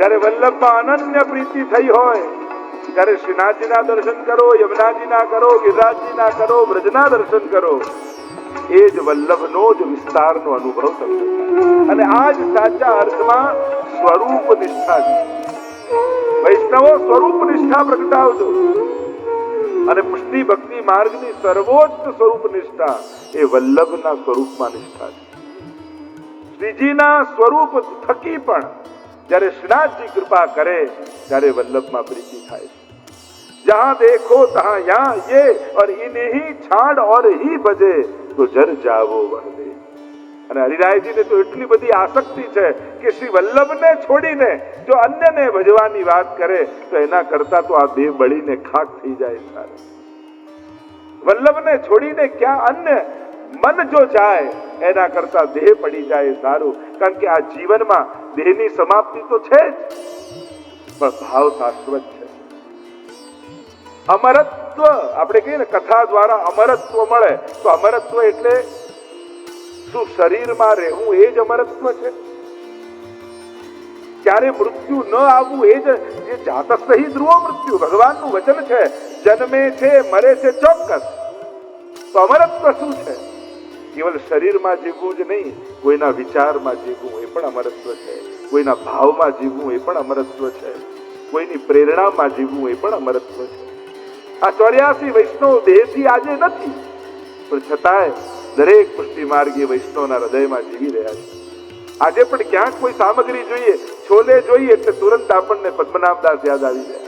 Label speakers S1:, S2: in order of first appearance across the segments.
S1: જ્યારે વલ્લભમાં અનન્ય પ્રીતિ થઈ હોય ત્યારે શ્રીનાથજીના દર્શન કરો, યમુનાજીના કરો, ગિરિરાજજીના કરો, બ્રજના દર્શન કરો. એ જ વલ્લભનો જ વિસ્તારનો અનુભવ તમને થાય. અને આ જ સાચા અર્થમાં સ્વરૂપ નિષ્ઠા છે. વૈષ્ણવો સ્વરૂપ નિષ્ઠા પ્રગટાવજો. અને પુષ્ટિ ભક્તિ માર્ગની સર્વોચ્ચ સ્વરૂપ નિષ્ઠા એ વલ્લભના સ્વરૂપમાં નિષ્ઠા છે. શ્રીજીના સ્વરૂપ થકી પણ જ્યારે શ્રીનાથજી કૃપા કરે ત્યારે વલ્લભમાં પ્રીતિ થાય છે. જહાં દેખો તહાં યાં યે और इन्हीं छाड़ और ही भजे तो जर जावो वह दे. અને હરિરાયજીને તો એટલી બધી આસક્તિ છે કે શ્રી વલ્લભને છોડીને જો અન્યને ભજવાની વાત કરે તો એના કરતા તો આ દેહ બળીને ખાક થઈ જાય સારું. વલ્લભને છોડીને ક્યાં અન્ય મન જો જાય એના કરતા દેહ પડી જાય સારું. કારણ કે આ જીવનમાં દેહની સમાપ્તિ તો છે જ, પણ ભાવ શાશ્વત છે. અમરત્વ આપણે કહીએ ને, કથા દ્વારા અમરત્વ મળે તો અમરત્વ એટલે શું? શરીરમાં રહેવું એ જ અમરત્વ છે. ક્યારે મૃત્યુ ન આવવું એ જ જાતસ્તહિ ધ્રુવો મૃત્યુ ભગવાનનું વચન છે. જન્મે છે મરે છે ચોક્કસ. તો અમરત્વ શું છે? કેવલ શરીરમાં જીવવું જ નહીં, કોઈના વિચારમાં જીવવું એ પણ અમરત્વ છે. કોઈના ભાવમાં જીવવું એ પણ અમરત્વ છે. કોઈની પ્રેરણામાં જીવવું એ પણ અમરત્વ છે. આ 84 વૈષ્ણવ દેહથી આજે નથી, પણ છતાંય દરેક પુષ્ટિ માર્ગી વૈષ્ણવના હૃદયમાં જીવી રહ્યા છે. આજે પણ ક્યાંક કોઈ સામગ્રી જોઈએ, છોલે જોઈએ એટલે તુરંત આપણને પદ્મનાભદાસ યાદ આવી જાય.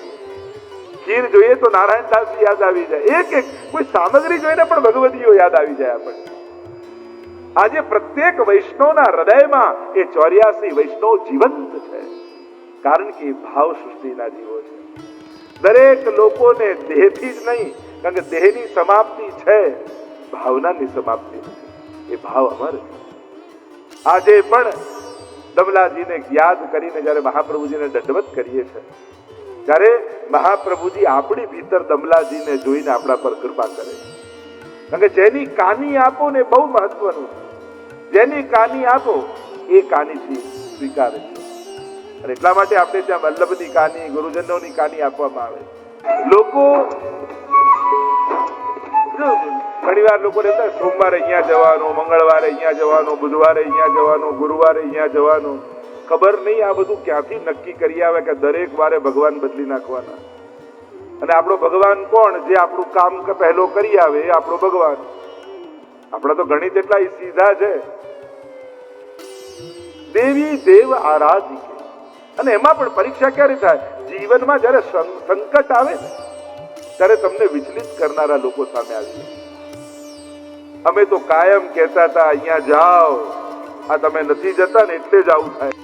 S1: ખીર જોઈએ તો નારાયણદાસ યાદ આવી જાય. એક એક કોઈ સામગ્રી જોઈને પણ ભગવદીઓ યાદ આવી જાય આપણને. આજે પ્રત્યેક વૈષ્ણવના હૃદયમાં એ 84 વૈષ્ણવ જીવંત છે. કારણ કે ભાવ સૃષ્ટિના જીવો છે. દરેક લોકોને દેહથી જ નહીં, કારણ કે દેહની સમાપ્તિ છે, ભાવનાની સમાપ્તિ નથી. એ ભાવ અમર છે. આજે પણ દમલાજીને યાદ કરીને જ્યારે મહાપ્રભુજીને દંડવત કરીએ છીએ, ત્યારે મહાપ્રભુજી આપણી ભીતર દમલાજીને જોઈને આપણા પર કૃપા કરે. કારણ કે જેની કાની આપો ને બહુ મહત્વનું છે. જેની કાની આપો એ કાનીથી સ્વીકારે છે. અને એટલા માટે આપણે ત્યાં વલ્લભની કાની, ગુરુજનોની કાની આપવામાં આવે. લોકો ઘણી વાર લોકોને સોમવારે અહીંયા જવાનું, મંગળવારે અહીંયા જવાનું, બુધવારે અહીંયા જવાનું, ગુરુવારે અહીંયા જવાનું. ખબર નહીં આ બધું ક્યાંથી નક્કી કરી આવે કે દરેક વારે ભગવાન બદલી નાખવાના. અને આપણો ભગવાન કોણ? જે આપણું કામ પહેલો કરી આવે એ આપણો ભગવાન. આપણા તો ગણિત એટલા સીધા છે. દેવી દેવ આરાધિકે. અને એમાં પણ પરીક્ષા ક્યારે થાય? જીવનમાં જયારે સંકટ આવે ને ત્યારે તમને વિચલિત કરનારા લોકો સામે આવી. અમે તો કાયમ કહેતા હતા અહીંયા જાઓ, આ તમે નથી જતા ને એટલે જ આવું થાય.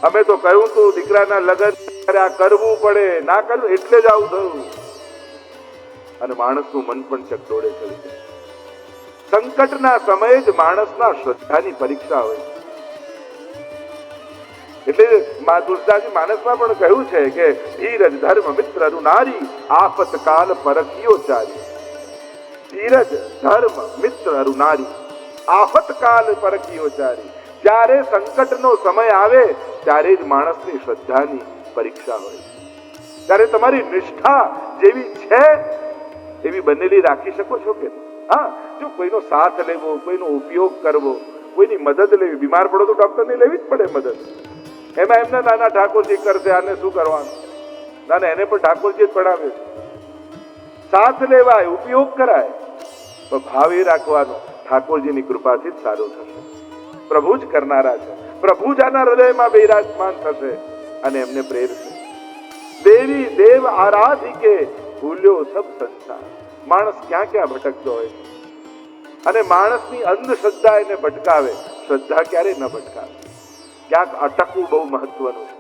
S1: અમે તો કહ્યું તું દીકરાના લગ્ન આ કરવું પડે, ના કરવું એટલે જ આવું થયું. અને માણસનું મન પણ ચકડોળે ચડી જાય. સંકટના સમયે જ માણસના શ્રદ્ધાની પરીક્ષા હોય. એટલે તુલસીદાસજી માનસમાં પણ કહ્યું છે કે ધીરજ ધર્મ મિત્ર અરુનારી આફત કાલ પરખિયો ચારી. ધીરજ ધર્મ મિત્ર અરુનારી આફત કાલ પરખિયો ચારી. જ્યારે સંકટનો સમય આવે ત્યારે જ માણસની શ્રદ્ધાની પરીક્ષા હોય. ત્યારે તમારી નિષ્ઠા જેવી છે એવી બનેલી રાખી શકો છો કે? હા, જો કોઈનો સાથ લેવો, કોઈનો ઉપયોગ કરવો, કોઈની મદદ લેવી. બીમાર પડો તો ડોક્ટરને લેવી જ પડે મદદ. એમાં એમને નાના ઠાકોરજી કરશે, આને શું કરવાનું? ના, એને પણ ઠાકોરજી જ પડાવે. સાથ લેવાય, ઉપયોગ કરાય, પણ ભાવ એ રાખવાનો ઠાકોરજીની કૃપાથી જ સારું થશે. પ્રભુ જ કરનારા છે. પ્રભુ જ આના હૃદયમાં બિરાજમાન થશે અને એમને પ્રેરશે. દેવી દેવ આરાધિકે ભૂલ્યો સબ સંસાર. માણસ ક્યાં ક્યાં ભટકતો હોય છે અને માણસની અંધશ્રદ્ધા એને ભટકાવે. શ્રદ્ધા ક્યારે ન ભટકાવે. ક્યાંક અટકવું બહુ મહત્વનું છે.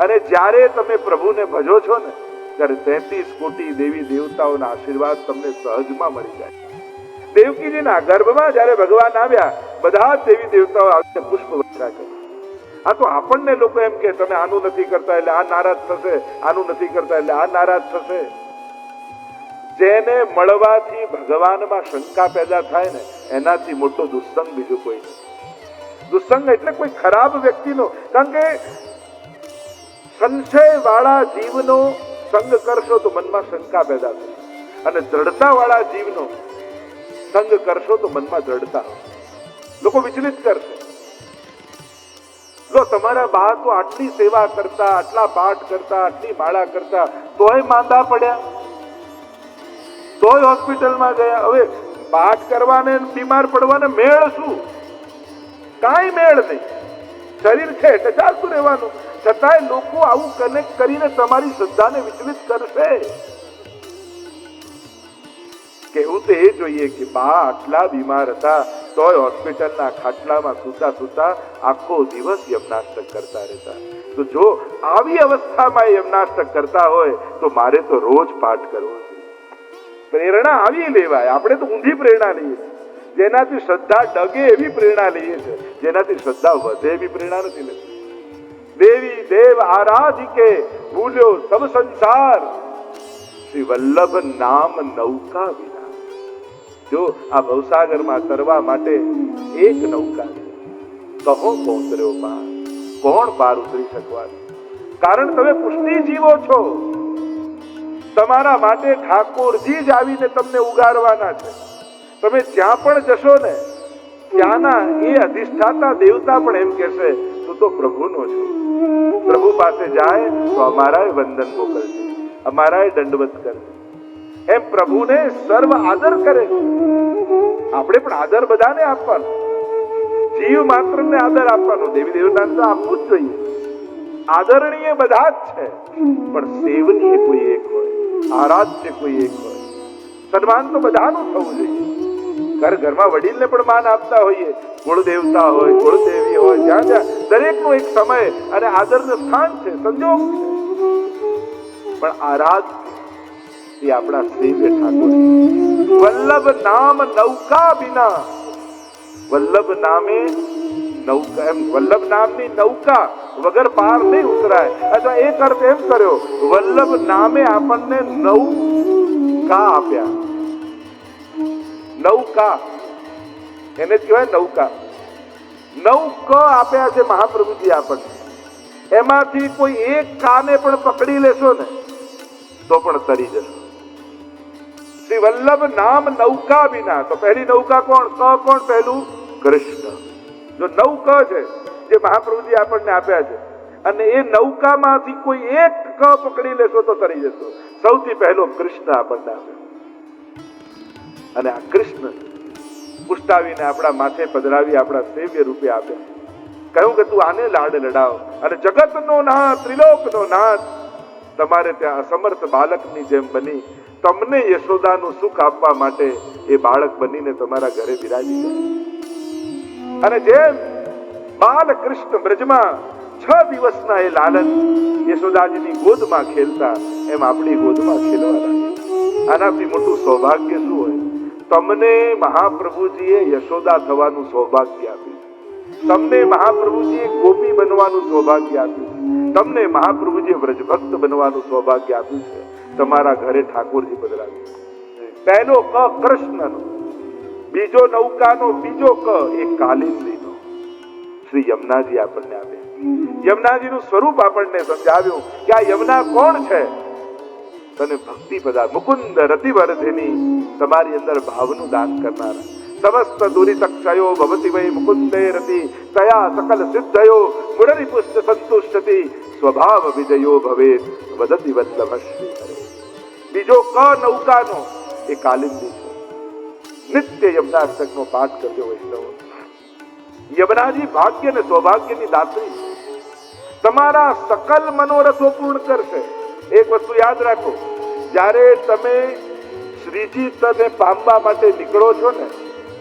S1: અને જ્યારે તમે પ્રભુને ભજો છો ને ત્યારે 33 કોટી દેવી દેવતાઓના આશીર્વાદ તમને સહજમાં મળી જાય. દેવકીજીના ગર્ભમાં જ્યારે ભગવાન આવ્યા, બધા જ દેવી દેવતાઓ આવીને પુષ્પ વર્ષા કરી. આ તો આપણને લોકો એમ કે તમે આનું નથી કરતા એટલે આ નારાજ થશે, આનું નથી કરતા એટલે આ નારાજ થશે. જેને મળવાથી ભગવાનમાં શંકા પેદા થાય ને એનાથી મોટો દુસ્સંગ બીજું કોઈ નથી. દુસ્સંગ એટલે કોઈ ખરાબ વ્યક્તિનો. કારણ કે સંશયવાળા જીવનો સંગ કરશો તો મનમાં શંકા પેદા થશે અને દ્રઢતાવાળા જીવનો સંગ કરશો તો મનમાં દ્રઢતા લોકો વિચલિત કરશે. જો તમારા બા તો આટલી સેવા કરતા, આટલા પાઠ કરતા, આટલી માળા કરતા, તોય માંદા પડ્યા, તોય હોસ્પિટલમાં ગયા. હવે પાઠ કરવાને બીમાર પડવાને મેળ શું? કાંઈ મેળ નહીં. શરીર છે એટલે ચાલતું રહેવાનું. છતાંય લોકો આવું કનેક્ટ કરીને તમારી શ્રદ્ધાને વિચલિત કરશે. કહેવું તો એ જોઈએ કે બા આટલા બીમાર હતા તોય હોસ્પિટલના ખાટલામાં સૂતા સૂતા આખો દિવસ યમનાષ્ટક કરતા રહેતા. તો જો આવી અવસ્થામાં યમનાષ્ટક કરતા હોય તો મારે તો રોજ પાઠ કરવો જોઈએ. પ્રેરણા આવી લેવાય. આપણે તો ઊંધી પ્રેરણા લઈએ છીએ, જેનાથી શ્રદ્ધા ડગે એવી પ્રેરણા લઈએ છીએ, જેનાથી શ્રદ્ધા વધે એવી પ્રેરણા નથી લેતી. દેવી દેવ આરાધિકે ભૂલ્યો સબ સંસાર, શ્રી વલ્લભ નામ નૌકા વિના. જો આ ભવસાગરમાં તરવા માટે એક નૌકા છે, કહો પહોંચર્યો પાર, કોણ પાર ઉતરી શકવાનું? કારણ તમે પુષ્ટિ જીવો છો. તમારા માટે ઠાકોરજી જ આવીને તમને ઉગારવાના છે. તમે જ્યાં પણ જશો ને ત્યાંના એ અધિષ્ઠાતા દેવતા પણ એમ કહેશે તું તો પ્રભુનો છો. પ્રભુ પાસે જાય તો અમારાય વંદન મોકલશે, અમારાય દંડવત કરશે. એમ પ્રભુને સર્વ આદર કરે. આપણે પણ આદર બધાને આપવાનો, જીવ માત્રને આદર આપવાનો. દેવી દેવતાને તો આપવું જ જોઈએ. આદરણીય બધા જ છે, પણ સેવનીય કોઈ એક હોય, આરાધ્ય કોઈ એક હોય. સન્માન તો બધાનું થવું જોઈએ. ઘરમાં વડીલને પણ માન આપતા હોઈએ, કુળદેવતા હોય, કુળદેવી હોય, જ્યાં જ્યાં દરેકનો એક સમય અને આદરનું સ્થાન છે, સંજોગ છે. પણ આરાધ એ આપણા સેવ્ય ઠાકોર. વલ્લભ નામ નૌકા વિના, વલ્લભ નામે નૌકા, એમ વલ્લભ નામની નૌકા વગર પાર નહીં ઉતરાય. અથવા એક અર્થ એમ કર્યો, વલ્લભ નામે આપણને નૌકા આપ્યા. નૌકા એને જ કહેવાય નૌકા. નૌક આપ્યા છે મહાપ્રભુજી આપણને. એમાંથી કોઈ એક કાને પણ પકડી લેશો ને તો પણ તરી જશો. શ્રી વલ્લભ નામ નૌકા વિના. તો પહેલી નૌકા કોણ? ક કોણ પહેલું? કૃષ્ણ. જો નૌક છે જે મહાપ્રભુજી આપણને આપ્યા છે, અને એ નૌકામાંથી કોઈ એક ક પકડી લેશો તો તરી જશો. સૌથી પહેલો કૃષ્ણ આપણને આપ્યો. અને આ કૃષ્ણ પુષ્ટાવીને આપણા માથે પધરાવી આપણા સેવ્ય રૂપે આપ્યા. કહ્યું કે તું આને લાડ લડાવ, અને જગતનો નાથ, ત્રિલોકનો નાથ તમારે ત્યાં અસમર્થ બાળકની જેમ બની તમને યશોદાનું સુખ આપવા માટે એ બાળક બનીને તમારા ઘરે બિરાજી જાય. અને જેમ બાલકૃષ્ણ બ્રજમાં 6 દિવસના એ લાલન યશોદાજીની ગોદમાં ખેલતા, એમ આપણી ગોદમાં ખેલવા લાગે. આનાથી મોટું સૌભાગ્ય શું હોય? તમને મહાપ્રભુજીએ યશોદા થવાનું સૌભાગ્ય આપ્યું. તમને મહાપ્રભુજીએ ગોપી બનવાનું સૌભાગ્ય આપ્યું. તમને મહાપ્રભુજીએ વ્રજભક્ત બનવાનું સૌભાગ્ય આપ્યું છે. તમારા ઘરે ઠાકોરજી પધરાવ્યું. પહેલો ક કૃષ્ણનો, બીજો નૌકાનો બીજો ક એ કાલિંદીનો. શ્રી યમુનાજી આપણને આપે. યમુનાજીનું સ્વરૂપ આપણને સમજાવ્યું કે આ યમુના કોણ છે? તને ભક્તિ પદાર્થ, મુકુંદ રતિવર્ધિની, તમારી અંદર ભાવનું દાન કરનારા. સમસ્ત દુરિતક્ષયો ભવતિ વૈ મુકુંદે રતિ, તયા સકલ સિદ્ધયો મુરરિપુષ્ટ સંતુષ્ટતિ, સ્વભાવ વિજયો ભવેત વદતિ વલ્લભશ્રી હરે. બીજો ક નૌકાનો એ કાલિંદી છે. નિત્ય યમનાષ્ટકનો પાઠ કરજો વૈષ્ણવો. યમુનાજી ભાગ્ય ને સૌભાગ્યની દાત્રી. તમારા સકલ મનોરથો પૂર્ણ કરશે. એક વસ્તુ યાદ રાખો, જ્યારે તમે શ્રીજી તને પામવા માટે નીકળો છો ને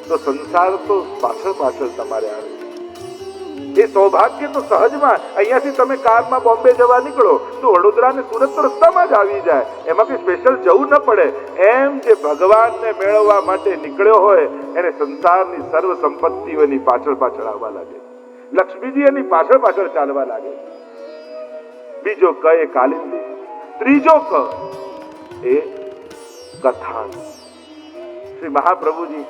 S1: તો સંસાર તો પાછળ પાછળ તમારે આવે. એ સૌભાગ્ય તો સહજમાં, અહીંયાથી તમે કારમાં બોમ્બે જવા નીકળો તો વડોદરા ને સુરત તો રસ્તામાં જ આવી જાય. એમાં કઈ સ્પેશિયલ જવું ન પડે. એમ જે ભગવાનને મેળવવા માટે નીકળ્યો હોય એને સંસારની સર્વ સંપત્તિઓની પાછળ પાછળ આવવા લાગે. લક્ષ્મીજી એની પાછળ પાછળ ચાલવા લાગે. બીજો ક એ કાલિંદી. ત્રીજો ક એ કથા. શ્રી મહાપ્રભુજી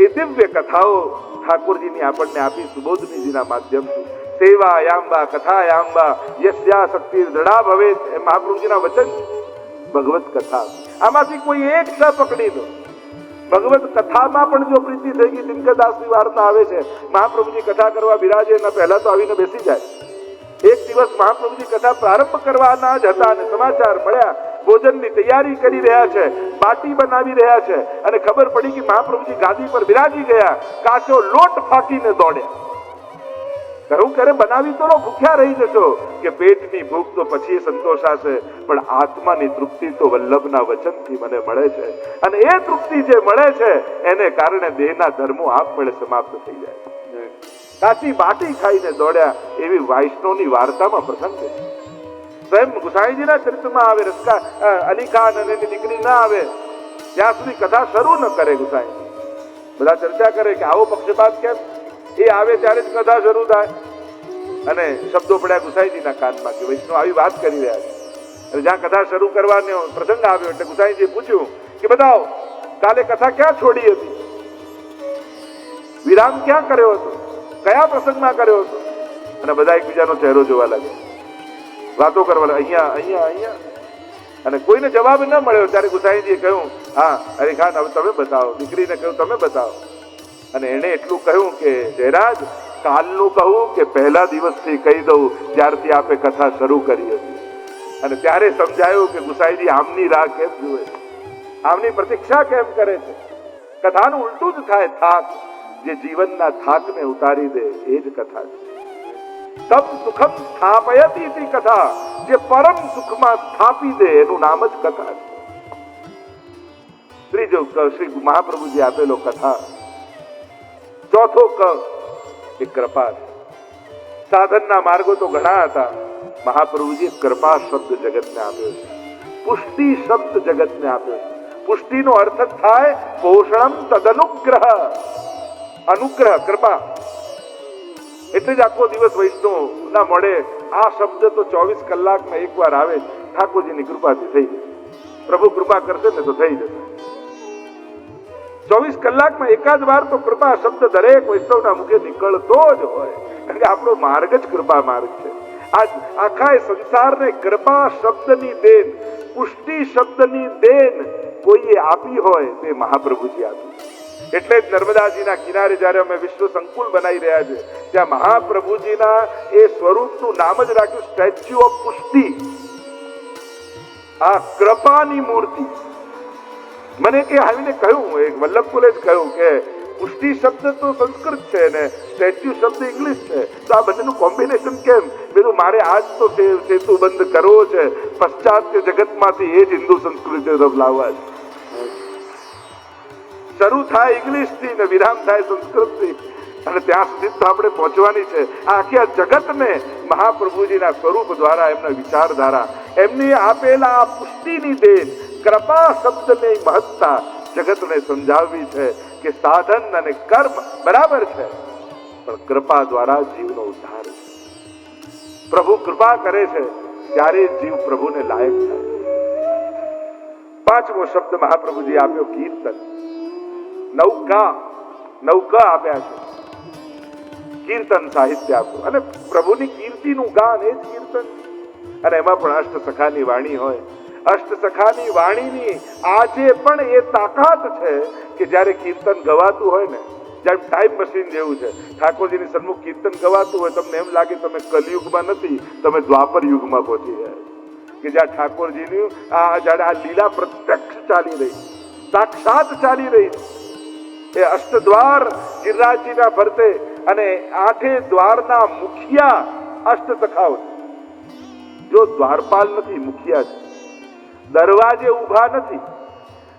S1: એ દિવ્ય કથાઓ ઠાકોરજીની આપણને આપી સુબોધનીજીના માધ્યમથી. સેવાયાંબા કથાયાંબા યસ્યા શક્તિ દૃઢા ભવેત, એ મહાપ્રભુજીના વચન. ભગવત કથા, આમાંથી કોઈ એક ન પકડી દો. ભગવત કથામાં પણ જો પ્રીતિ થઈ ગઈ, દિનકરદાસની વાર્તા આવે છે, મહાપ્રભુજી કથા કરવા બિરાજે એના પહેલા તો આવીને બેસી જાય. એક દિવસ મહાપ્રભુજી કથા પ્રારંભ કરવાના જ હતા અને સમાચાર મળ્યા, ભોજનની તૈયારી કરી રહ્યા છે, બાટી બનાવી રહ્યા છે, અને ખબર પડી કે મહાપ્રભુજી ગાદી પર બિરાજી ગયા. કાચો લોટ ફાંકીને દોડ્યા. કહ્યું કરે બનાવી તો ભૂખ્યા રહી જશો, કે પેટની ભૂખ તો પછી સંતોષાશે, પણ આત્માની તૃપ્તિ તો વલ્લભના વચનથી મને મળે છે, અને એ તૃપ્તિ જે મળે છે એને કારણે દેહના ધર્મો આપમેળે સમાપ્ત થઈ જાય. કાચી બાટી ખાઈને દોડ્યા, એવી વૈષ્ણવની વાર્તામાં પ્રસંગ છે. સ્વયં ગુસાઈજીના ચરિત્રમાં આવે, રસકા અલી ખાન અને એની દીકરી ના આવે ત્યાં સુધી કથા શરૂ ન કરે ગુસાઈજી. બધા ચર્ચા કરે કે આવો પક્ષપાત કેમ? એ આવે ત્યારે જ કથા શરૂ થાય. અને શબ્દો પડ્યા ગુસાઈજીના કાનમાં કે વૈષ્ણવ આવી વાત કરી રહ્યા છે. અને જ્યાં કથા શરૂ કરવાનો પ્રસંગ આવ્યો એટલે ગુસાઈજીએ પૂછ્યું કે બતાવો, કાલે કથા ક્યાં છોડી હતી? વિરામ ક્યાં કર્યો હતો? કયા પ્રસંગમાં કર્યો હતો? અને બધા એકબીજાનો ચહેરો જોવા લાગ્યા, વાતો કરવા લાગ્યા, અહીંયા અહીંયા અહીંયા. અને કોઈને જવાબ ન મળ્યો ત્યારે ગુસાઈજીએ કહ્યું, હા અરે ખાન હવે તમે બતાવો. દીકરીને કહ્યું તમે બતાવો. અને એણે એટલું કહ્યું કે જયરાજ, કાલનું કહું કે પહેલા દિવસથી કહી દઉં જ્યારથી આપે કથા શરૂ કરી હતી. અને ત્યારે સમજાયું કે ગુસાઈજી આમની રાહ કેમ જુએ છે, આમની પ્રતીક્ષા કેમ કરે છે. કથાનું ઉલટું જ થાય. થાક જે જીવનના થાકને ઉતારી દે એ જ કથા છે. તમ સુખમ સ્થાપયતી તી કથા, જે પરમ સુખમાં સ્થાપી દે એનું નામ જ કથા છે. ત્રીજો શ્રી મહાપ્રભુજી આપેલો કથા. ચોથો ક એ કૃપા છે. સાધનના માર્ગો તો ઘણા હતા, મહાપ્રભુજી કૃપા શબ્દ જગતને આપ્યો છે, પુષ્ટિ શબ્દ જગતને આપ્યો છે. પુષ્ટિનો અર્થ થાય પોષણમ તદનુગ્રહ, અનુગ્રહ કૃપા. એટલે જ આખો દિવસ વૈષ્ણવ ના મળે આ શબ્દ તો 24 કલાકમાં એકવાર આવે. ઠાકોરજીની કૃપાથી થઈ જશે, પ્રભુ કૃપા કરશે ને તો થઈ જશે. 24 કલાકમાં એકાદ વાર તો કૃપા શબ્દ દરેક વૈષ્ણવના મુખે નીકળતો જ હોય, કારણ કે આપણો માર્ગ જ કૃપા માર્ગ છે. આજ આખા સંસારને કૃપા શબ્દની દેન, પુષ્ટિ શબ્દની દેન કોઈએ આપી હોય તે મહાપ્રભુજી આપી. એટલે જ નર્મદાજીના કિનારે જ્યારે અમે વિશ્વ સંકુલ બનાવી રહ્યા છે, ત્યાં મહાપ્રભુજીના એ સ્વરૂપનું નામ જ રાખ્યું સ્ટેચ્યુ ઓફ પુષ્ટિ, આ કૃપાની મૂર્તિ. મને કે આવીને કહ્યું, એક વલ્લભકુલે જ કહ્યું કે પુષ્ટિ શબ્દ તો સંસ્કૃત છે ને સ્ટેચ્યુ શબ્દ ઇંગ્લિશ છે, તો આ બંનેનું કોમ્બિનેશન કેમ? બીજું મારે આજ તો સેતુ બંધ કરવો છે, પશ્ચાત્ય જગતમાંથી એ જ હિન્દુ સંસ્કૃતિ તરફ લાવવા છે. શરૂ થાય ઇંગ્લિશ થી ને વિરામ થાય સંસ્કૃત થી, અને ત્યાં સુધી તો આપણે પહોંચવાની છે. આ આખી જગતને મહાપ્રભુજીના સ્વરૂપ દ્વારા, એમના વિચારધારા, એમની આપેલા આ પુષ્ટિની દેન, કૃપા શબ્દની મહત્તા જગતને સમજાવવી છે કે સાધન અને કર્મ બરાબર છે, પણ કૃપા દ્વારા જીવનો ઉદ્ધાર છે. પ્રભુ કૃપા કરે છે ત્યારે જીવ પ્રભુને લાયક થાય. પાંચમો શબ્દ મહાપ્રભુજી આપ્યો કીર્તન. નૌકા આપ્યા છે, કીર્તન સાહિત્ય આપ્યું. અને પ્રભુની કીર્તિનું ગાન એ જ કીર્તન. અને એમાં પણ અષ્ટસખાની વાણી હોય. અષ્ટસખાની વાણીની આજે પણ એ તાકાત છે કે જ્યારે કીર્તન ગવાતું હોય ને, જેમ ટાઈમ મશીન જેવું છે, ઠાકોરજીની સન્મુખ કીર્તન ગવાતું હોય, તમને એમ લાગે તમે કલયુગમાં નથી, તમે દ્વાપર યુગમાં પહોંચી ગયા, કે જ્યાં ઠાકોરજીની જ્યારે આ લીલા પ્રત્યક્ષ ચાલી રહી, સાક્ષાત ચાલી રહી. એ અષ્ટદ્વાર ગિરિરાજજીના ફરતે, અને 8 દ્વારના મુખિયા અષ્ટસખાઓ. જો દ્વારપાલ નથી, મુખિયા છે. દરવાજે ઊભા નથી,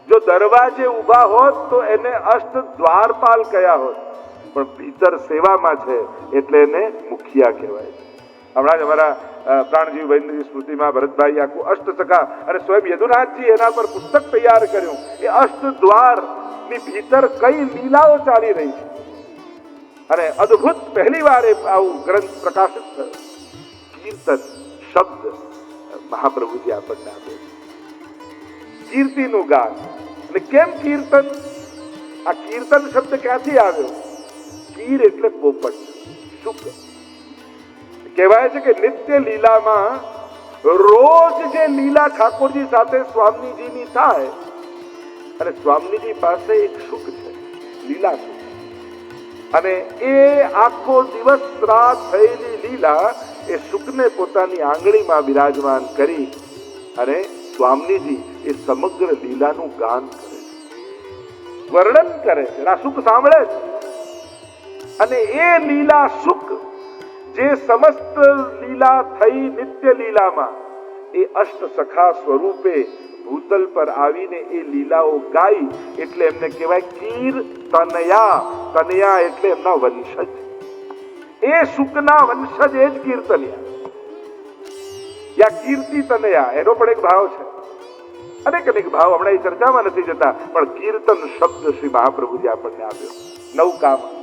S1: જો દરવાજે ઊભા હોત તો એને અષ્ટ દ્વારપાલ કયા હોત, પણ ભીતર સેવામાં છે એટલે એને મુખિયા કહેવાય છે. હમણાં જ અમારા પ્રાણજીવ ભાઈની સ્મૃતિમાં ભરતભાઈ આખું અષ્ટસખા અને સ્વયં યદુનાથજી એના પર પુસ્તક તૈયાર કર્યું. એ અષ્ટ દ્વાર ની ભીતર કઈ લીલાઓ ચાલી રહી છે, અને અદ્ભુત પહેલી વાર આવું ગ્રંથ પ્રકાશિત થયો. કીર્તન શબ્દ મહાપ્રભુજી આપણને આપે છે, કીર્તિનું ગાન. અને કેમ કીર્તન? આ કીર્તન શબ્દ ક્યાંથી આવ્યો? કીર એટલે પોપટ, શુક. કહેવાય છે કે નિત્ય લીલામાં રોજ જે લીલા ઠાકોરજી સાથે સ્વામીજીની થાય, અને સ્વામીજી પાસે એક સુખ છે, લીલા સુખ, અને એ આખો દિવસ રાત થયેલી લીલા એ સુખને પોતાની આંગળીમાં બિરાજમાન કરી અને સ્વામીજી એ સમગ્ર લીલાનું ગાન કરે છે, વર્ણન કરે છે, આ સુખ સાંભળે છે. અને એ લીલા સુખ જે સમસ્ત લીલા થઈ નિત્ય લીલામાં એ અષ્ટ સખા સ્વરૂપે ભૂતલ પર આવીને એ લીલાઓ ગાઈ, એટલે એમને કહેવાય કીર્તનયા. તનયા એટલે એમના વંશજ, એ સુખના વંશજ એ જ કીર્તનયા યા કીર્તિ તનયા. એનો પણ એક ભાવ છે, અનેક ભાવ હમણાં એ ચર્ચામાં નથી જતા, પણ કીર્તન શબ્દ શ્રી મહાપ્રભુજી આપણને આપ્યો નવકામાં.